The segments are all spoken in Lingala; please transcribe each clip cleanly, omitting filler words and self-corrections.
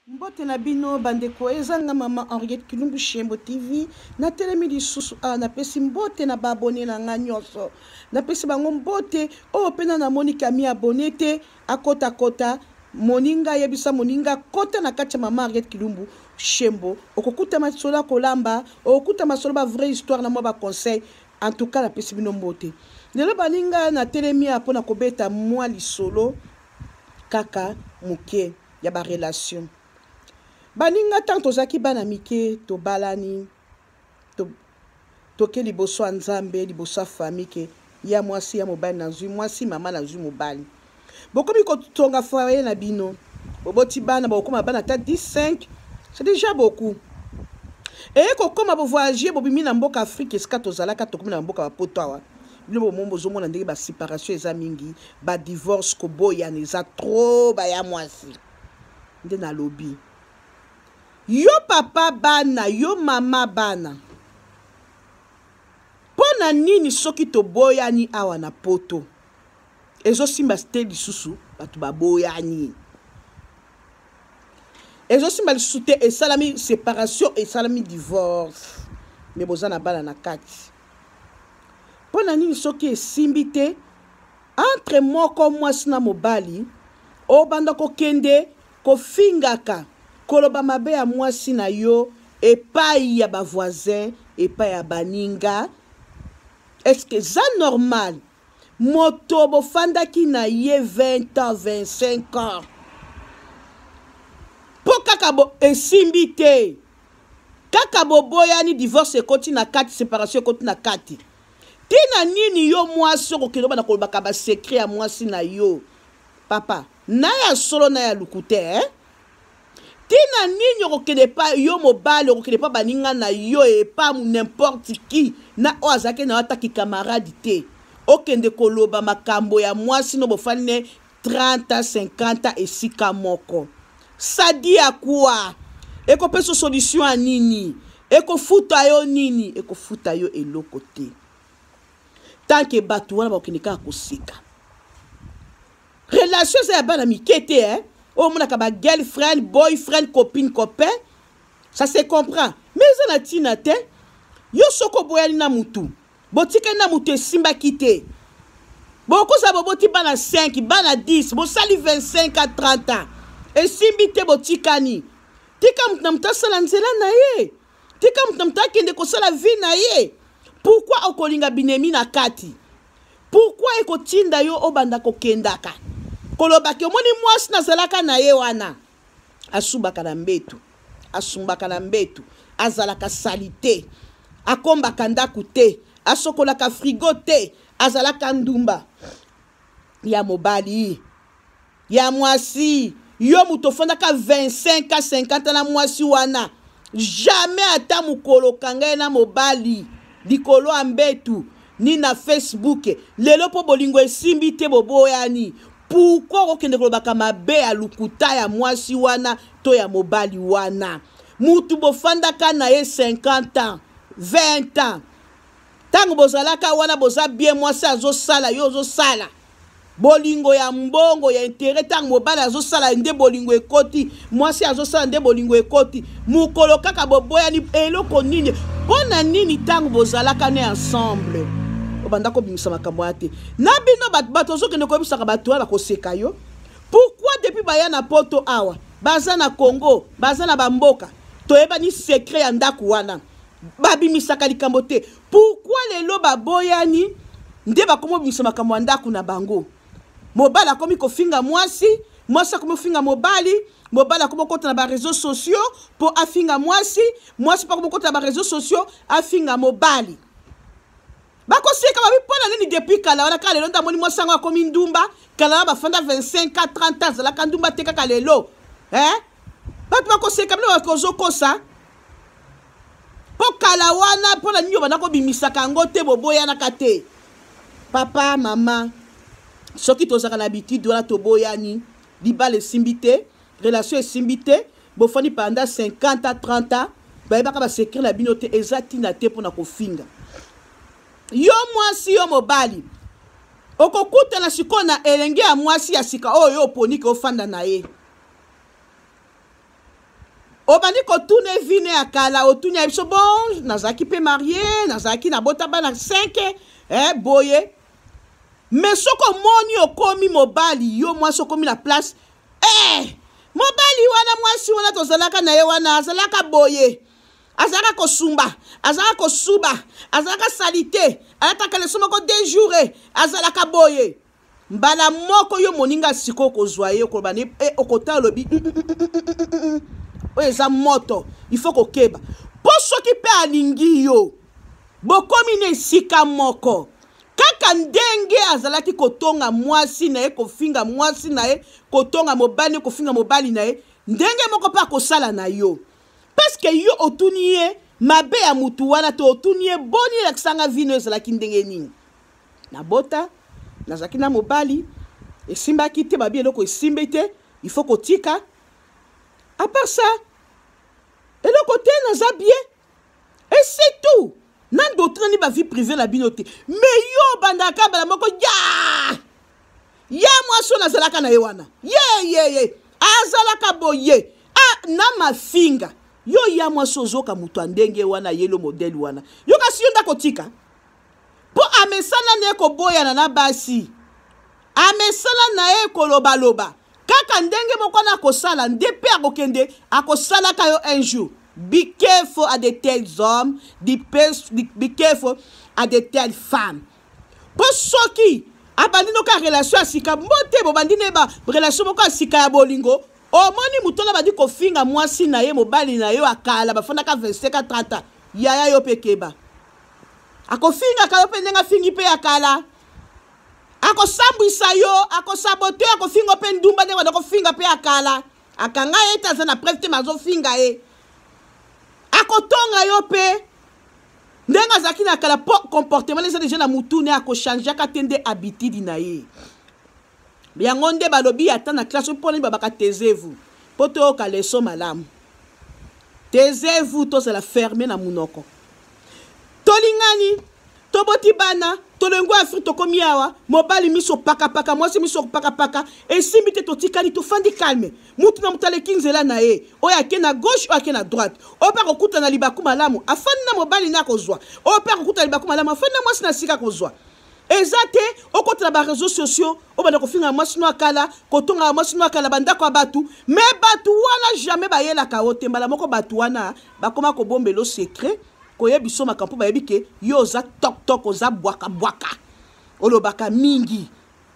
Mbote na bino bandeko ezanga mama Henriette Kilumbu Shembo TV na telemi lisusu na pesi mbote na ba abonné na nga nyonso na pesi bango mbote o pena na Monica mi abonné te akota kota moninga yebisa moninga kota na kati mama Henriette Kilumbu Shembo okokuta masola kolamba okuta masola ba vraie histoire na mo ba conseil en tout cas na pesi bino mbote lelo baninga na telemi apona kobeta mwa lisolo kaka muke ya ba relation baninga tant tozaki bana mike to balani to ke liboso ya nzambe liboso ya famille ke ya mwasi ya mobali na zwi mwasi mama na zwi mobali bokomi kotonga foyer na bino boboti bana bokoma bana ta 15 c'est déjà beaucoup et kokoma bo voyager bobimi na mboka Afrique eska tozalaka tokomi na mboka bapoto awa bino bomombo zomona ndenge ba séparation eza mingi ba divorce ko boya neza trop ba ya mwasi nde na lobby yo papa bana yo mama bana pona nini soki to boyani awa na poto ezo simba ste lisusu batu baboyani ezo simba lisusu te esalami séparation esalami divorce me bozana bana na kati pona nini soki esimbi te entre moko mwasi na mobali obanda kokende kofingaka koloba mabe ya mwasi na yo epai ya ba voisin epai ya baninga est-ce que ça normal moto bofandaki na ye 20 ans 25 ans po kaka bo esimbi te kaka boboyani divorce ekoti na kati séparation ekoti na kati tina nini yo mwasi okokende bana kolobaka ba secret ya mwasi na yo papa na ya solo na ya lukute tina nini okokende pa yo mobali okokende pa baninga na yo e pa n'importe qui na o azake na wataki camarade te okende koloba makambo ya mwasi no bofane 30 50 esika moko sadi ya kuwa eko peso solution a nini eko futa yo nini eko futa yo eloko te tant que batu wana bakende ka kosika relation ça ya bana mikete oh mon akaba girlfriend boyfriend copine copain ça se comprend mais ça na tina te yo soko boyani na mutu botika na mutu esimba kite boko sa boboti bana 5 bana 10 bo sali 25 à 30 ans esimbi te botikani tika mutu na mutu sala nzela na ye tika mutu na mutu akende kosala vie na ye pourquoi okolinga binemi na kati pourquoi ekotinda yo obanda kokendaka kolobaki omoni mwasi nazalaka na ye wana asubaka na mbetu asumbaka na mbetu azalaka salite akombaka ndaku te asokolaka frigo te azalaka ndumba ya mobali ya mwasi yo muto fondaka 25 à 50 na mwasi wana jamais ata mukolo kangaye na mobali likolo ya mbetu ni na Facebook lelo po bolingo esimbi te boboyani pourquoi okende kolobaka mabe ya lukuta ya mwasi wana to ya mobali wana mutu bofandaka na ye 50 ans 20 ans tango bozalaka wana boza bien mwasi azosala yo ozosala bolingo ya mbongo ya intérêt tango mobali azosala nde bolingo ekoti mwasi azosala nde bolingo ekoti mukolo kaka boboyani eloko nini pona nini tango bozalaka ne ensemble obanda ko bimisa makambo ate na bino bato zokende ko bisaka bato ala koseka yo pourquoi depuis baya na poto awa baza na Congo baza na bamboka toyeba ni secret ya ndaku wana babimisaka likambo te pourquoi lelo baboyani nde bakomo bimisa makambo ya ndaku na bango mobali akomi kofinga mwasi mwasi akomi kofinga mobali mobali akomi kota na ba réseaux sociaux po afinga mwasi mwasi pa akomi kota na ba réseaux sociaux afinga mobali bakoseka babipona nini depuis kala wana kala lelo ndamoni mwasanga akomi ndumba kala bafanda 25 à 30 ans zalaka ndumba te kaka lelo bato bakoseka bino bakozokosa po kala wana mpona nini obanda kobimisaka yango te boboyanaka te papa mama soki tozaka na habitude wana toboyani libala esimbi te relation esimbi te bofandi pendant 50 à 30 ans bayebaka basekre na bino te eza ntina te mpona kofinga yo mwasi yo mobali okokutana sikoyo na elenge ya mwasi ya sika oyo oponiki ofanda na ye Obani ko tourne vine akala otunya biso bon nazaki pe marié nazaki na bota bana 5 boye mais soko moni okomi mobali yo moi soko mi la place mobali wana mwasi wana tozalaka na ye wana azalaka boye azalaka kosumba azalaka kosuba azalaka salite alataka leso moko 2 jours azalaka boye mbala moko yo moninga siko kozwa ye kobani okota lobi eza moto il faut kokeba po soki pe alingi yo bokomi na esika moko kaka ndenge azalaki kotonga mwasi na ye kofinga mwasi na ye kotonga mobali kofinga mobali na ye ndenge moko pa kosala na yo parce que yo otuni ye mabe ya mutu wana to otuni ye boni lakisanga vino ezalaki ndenge nini na bota nazalaki na mobali esimbaki te babi eloko esimbi te il faut kotika à part ça eloko te naza bien et c'est tout nan doctrine ba vie privée la binote mais yo bandaka bala moko ya mwaso nazalaka na ye wana ye azalaka boye na mafinga yo ya mwaso zoka mutu andenge wana yelo modèle wana yo kasi yo ndako tika po amesana ne ko boya na basi amesana na e koloba loba kaka ndenge moko na kosala ndepe akokende akosala kayo un jour. Be careful à de tels hommes, be careful à de telles femmes. Pour ceux qui abandonnent nos relations à sika, monte bo bandine ba relation moko à sika ya bolingo. O moni mutona ba di ko finga mwasi na ye mobali na yo akala ba fona ka 25 30 yaya yo pekeba. Ako finga ka yo pe ndenga fingi pe akala. Ako sambwisa yo, ako sabote, ako fingo pe ndumba ndenga dako finga pe akala. Akanga eta zana preuve te mazo finga e. Ako tonga yo pe ndenga zaki na kala po comportement les gens na mutu ne ako changer ka tende habitude na ye. Biango nde balobi ata na classe po ni babaka taisez-vous. Poto ka leso malamu. Taisez-vous to se la fermer na munoko. Tolingani toboti bana tolengo Afrique tokomi awa mobali miso paka paka mwasi miso paka paka esimbi te totikali to fandi calme mutu na mutale kinzela na ye oya ke na gauche oya ke na droite opa kokuta na libaku malamu afani na mobali na kozwa opa kokuta libaku malamu afani na mwasi na sika kozwa ezate okota na ba réseaux sociaux obanda kofinga mwasi no akala kotonga mwasi no akala bandako abatu mais batu wana jamais bayela ka otembala moko batu wana bakoma ko bombelo secret koye biso makampo bayebi ke yo za tok oza bwaka olobaka mingi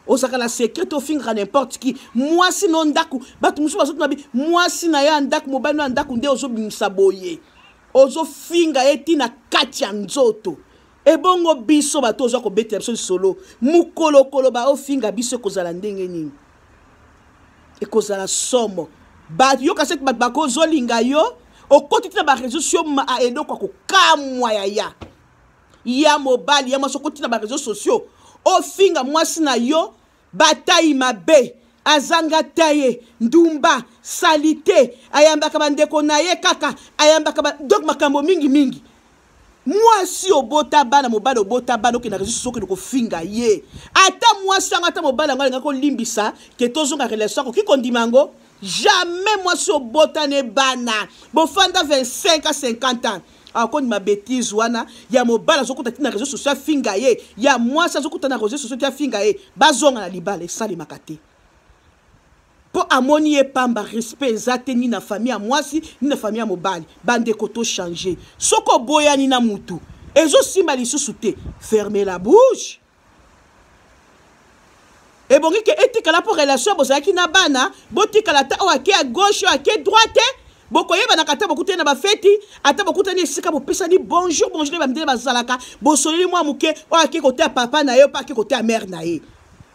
osaka la secret to fingra n'importe qui mwasi no ndaku batu musu bazoto nabi mwasi na ya ndaku mobali no ndaku nde ozo bimisa boye ozo finga eti na kati ya nzoto ebongo biso bato ozo ko betela biso solo mukolo ba ofinga biso kozala ndenge nini ekozala somo ba yo kasete bat bako zolinga yo okoti tina ba réseaux sociaux ma edo kwa kokamwa ya mobali ya maso koti na ba réseaux sociaux ofinga mwasi na yo batayi mabe azanga taye ndumba salite ayambaka bandeko na ye kaka ayambaka donc makambo mingi mwasi obota bana mobali obota bana okina réseaux sociaux ko finga ye ata mwasi ata mobali ngala ngako limbisa ke tozonga relation ko kikondimango jamais moi sur botane bana bofanda 25 à 50 ans ako ni ma bêtise wana ya mobala zokuta tina réseaux sociaux finga ye ya moi ça zokuta na réseaux sociaux finga ye bazonga na libala sali makate po amoni e pamba respect zate ni na famille moi si ni na famille mobali bande koto changer soko boya ni na mutu ezo simba lisusu te fermez la bouche. Et bon, que éthique la pour relation, vous savez qui n'a bana, botique à la ta ou à qui à gauche ou à qui à droite, beaucoup y a kata beaucoup na ba feti, ata beaucoup tani sika bo pesa ni bonjour ba mdele ba zalaka, bo solili moi muke ou à qui côté à papa na yo pas qui côté à mère na ye.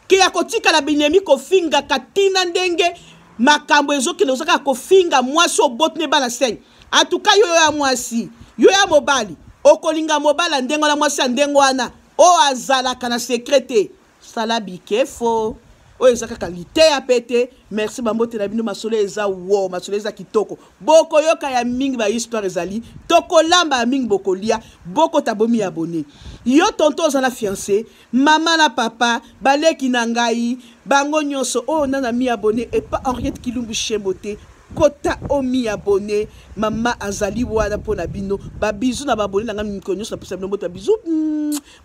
Ki ya kotika la binemi ko finga katina ndenge makambo ezo ki lozaka ko finga moi so botne bala seng. En tout cas yo ya mwasi, yo ya mobali, okolinga mobala ndengo la mwasi ndengo wana, o azalaka na secrétaire. Sala be careful. Oyo ezaka qualité ya pete. Merci bambote na bino masolo eza wo, masolo eza kitoko. Boko yoka ya mingi ba histoire ezali. Toko lamba ya mingi boko lia, boko tabomi abonné. Yo tonton za na fiancé, maman na papa, baleki na ngai, bango nyonso o nana mi abonné et pas Henriette Kilumbu Chembote. kota omi abonné mama azali wana pona bino ba bizu na ba abonné na ngam konyo na pesa bino ba bizu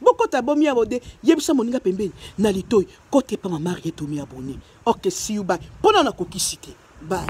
bokota bomi abonné yebisa moninga pembeni na litoy kote pa mama Mariette omi abonné. OK, see you bye. Pona na kokisite. Bye.